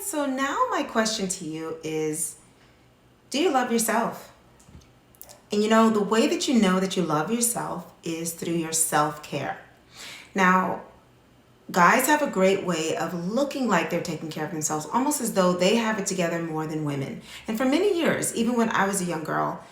So now my question to you is, do you love yourself? And the way that you know that you love yourself is through your self-care. Now, guys have a great way of looking like they're taking care of themselves, almost as though they have it together more than women. And for many years, even when I was a young girl,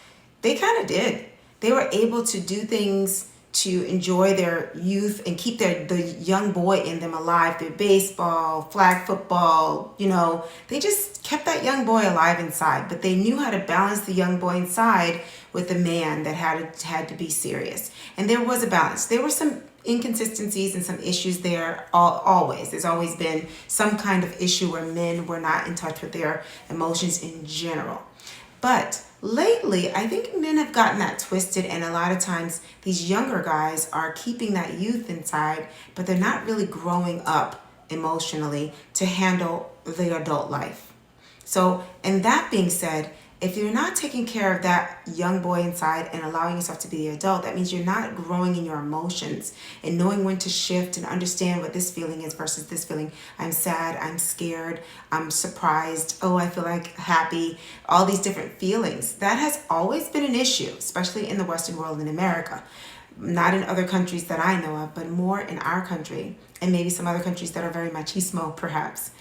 they kind of did. They were able to do things to enjoy their youth and keep the young boy in them alive through baseball, flag football. They just kept that young boy alive inside, but they knew how to balance the young boy inside with the man that had to be serious. And there was a balance. There were some inconsistencies and some issues there. Always there's always been some kind of issue where men were not in touch with their emotions in general. But lately, I think men have gotten that twisted, and a lot of times these younger guys are keeping that youth inside, but they're not really growing up emotionally to handle the adult life. So, and that being said, if you're not taking care of that young boy inside and allowing yourself to be the adult, that means you're not growing in your emotions and knowing when to shift and understand what this feeling is versus this feeling. I'm sad, I'm scared, I'm surprised, oh, I feel like happy, all these different feelings. That has always been an issue, especially in the Western world in America. Not in other countries that I know of, but more in our country and maybe some other countries that are very machismo, perhaps.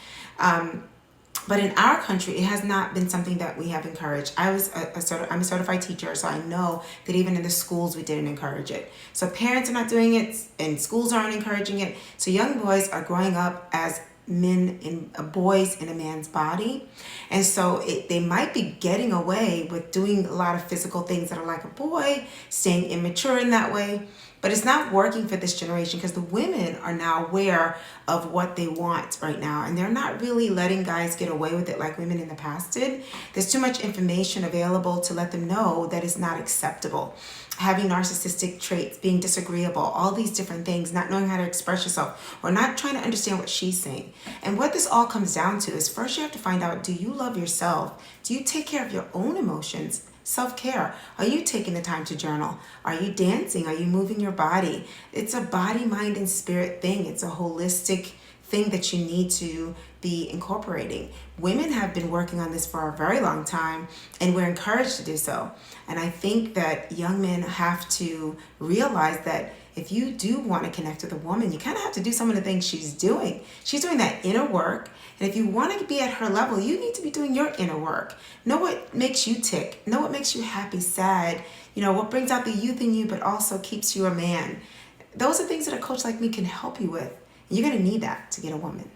But in our country, it has not been something that we have encouraged. I'm a certified teacher, so I know that even in the schools, we didn't encourage it. So parents are not doing it, and schools aren't encouraging it. So young boys are growing up as boys in a man's body. And so they might be getting away with doing a lot of physical things that are like a boy, staying immature in that way. But it's not working for this generation because the women are now aware of what they want right now. And they're not really letting guys get away with it like women in the past did. There's too much information available to let them know that it's not acceptable. Having narcissistic traits, being disagreeable, all these different things, not knowing how to express yourself, or not trying to understand what she's saying. And what this all comes down to is first you have to find out, do you love yourself? Do you take care of your own emotions? Self-care. Are you taking the time to journal? Are you dancing? Are you moving your body? It's a body, mind, and spirit thing. It's a holistic thing that you need to be incorporating. Women have been working on this for a very long time, and we're encouraged to do so. And I think that young men have to realize that if you do want to connect with a woman, you kind of have to do some of the things she's doing. She's doing that inner work. And if you want to be at her level, you need to be doing your inner work. Know what makes you tick. Know what makes you happy, sad. What brings out the youth in you, but also keeps you a man. Those are things that a coach like me can help you with. And you're going to need that to get a woman.